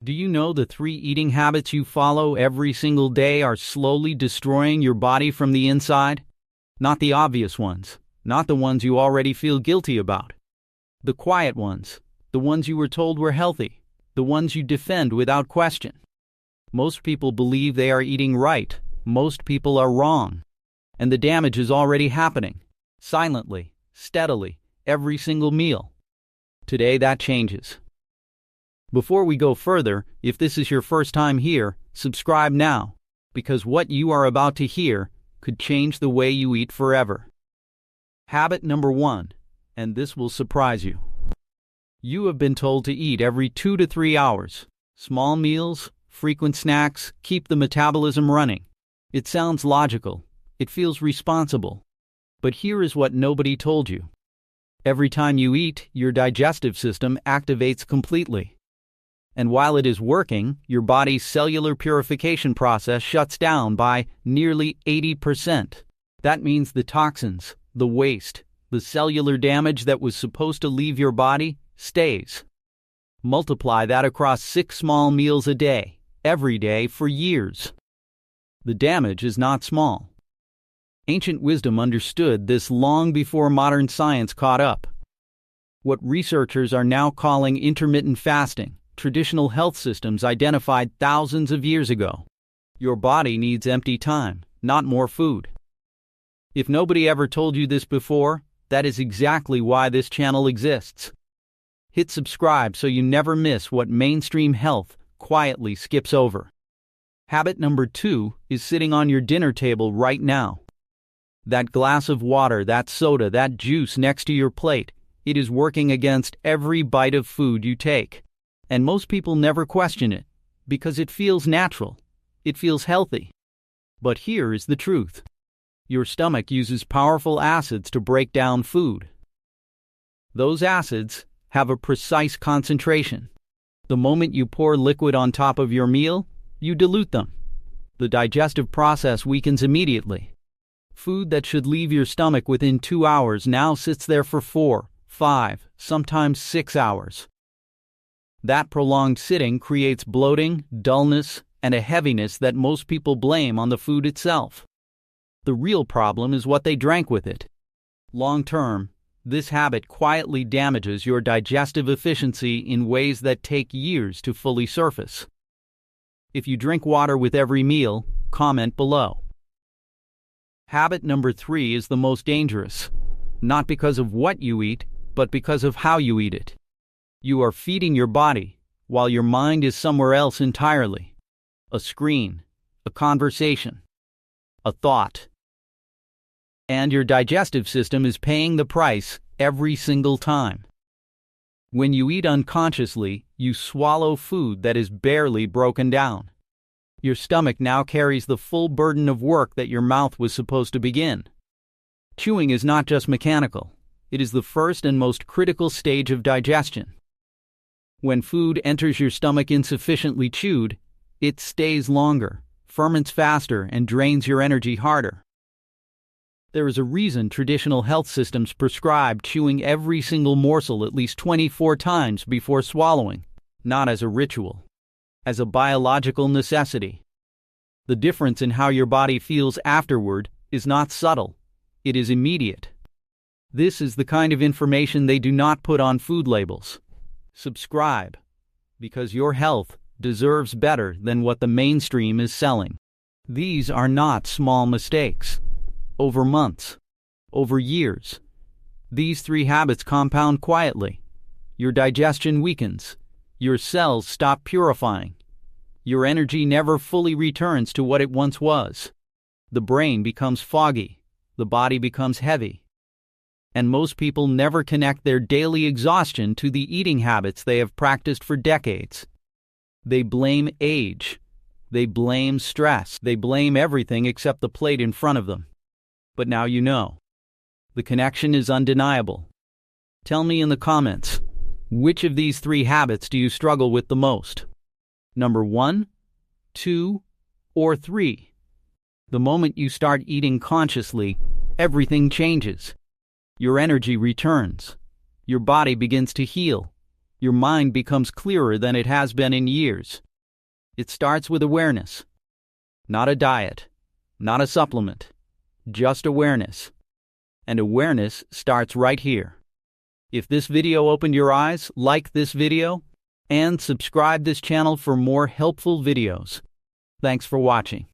Do you know the 3 eating habits you follow every single day are slowly destroying your body from the inside? Not the obvious ones, not the ones you already feel guilty about. The quiet ones, the ones you were told were healthy, the ones you defend without question. Most people believe they are eating right, most people are wrong. And the damage is already happening, silently, steadily, every single meal. Today that changes. Before we go further, if this is your first time here, subscribe now, because what you are about to hear could change the way you eat forever. Habit number 1, and this will surprise you. You have been told to eat every 2 to 3 hours. Small meals, frequent snacks, keep the metabolism running. It sounds logical. It feels responsible. But here is what nobody told you. Every time you eat, your digestive system activates completely. And while it is working, your body's cellular purification process shuts down by nearly 80%. That means the toxins, the waste, the cellular damage that was supposed to leave your body stays. Multiply that across 6 small meals a day, every day for years. The damage is not small. Ancient wisdom understood this long before modern science caught up. What researchers are now calling intermittent fasting, traditional health systems identified thousands of years ago. Your body needs empty time, not more food. If nobody ever told you this before, that is exactly why this channel exists. Hit subscribe so you never miss what mainstream health quietly skips over. Habit number 2 is sitting on your dinner table right now. That glass of water, that soda, that juice next to your plate, it is working against every bite of food you take. And most people never question it, because it feels natural. It feels healthy. But here is the truth. Your stomach uses powerful acids to break down food. Those acids have a precise concentration. The moment you pour liquid on top of your meal, you dilute them. The digestive process weakens immediately. Food that should leave your stomach within 2 hours now sits there for 4, 5, sometimes 6 hours. That prolonged sitting creates bloating, dullness, and a heaviness that most people blame on the food itself. The real problem is what they drank with it. Long term, this habit quietly damages your digestive efficiency in ways that take years to fully surface. If you drink water with every meal, comment below. Habit number 3 is the most dangerous, not because of what you eat, but because of how you eat it. You are feeding your body, while your mind is somewhere else entirely. A screen, a conversation, a thought. And your digestive system is paying the price every single time. When you eat unconsciously, you swallow food that is barely broken down. Your stomach now carries the full burden of work that your mouth was supposed to begin. Chewing is not just mechanical. It is the first and most critical stage of digestion. When food enters your stomach insufficiently chewed, it stays longer, ferments faster, and drains your energy harder. There is a reason traditional health systems prescribe chewing every single morsel at least 24 times before swallowing, not as a ritual, as a biological necessity. The difference in how your body feels afterward is not subtle, it is immediate. This is the kind of information they do not put on food labels. Subscribe, because your health deserves better than what the mainstream is selling. These are not small mistakes. Over months, over years, these 3 habits compound quietly. Your digestion weakens. Your cells stop purifying. Your energy never fully returns to what it once was. The brain becomes foggy. The body becomes heavy. And most people never connect their daily exhaustion to the eating habits they have practiced for decades. They blame age. They blame stress. They blame everything except the plate in front of them. But now you know. The connection is undeniable. Tell me in the comments, which of these 3 habits do you struggle with the most? Number 1, 2, or 3? The moment you start eating consciously, everything changes. Your energy returns. Your body begins to heal. your mind becomes clearer than it has been in years. It starts with awareness. Not a diet, not a supplement, just awareness. And awareness starts right here. If this video opened your eyes, like this video and subscribe this channel for more helpful videos. Thanks for watching.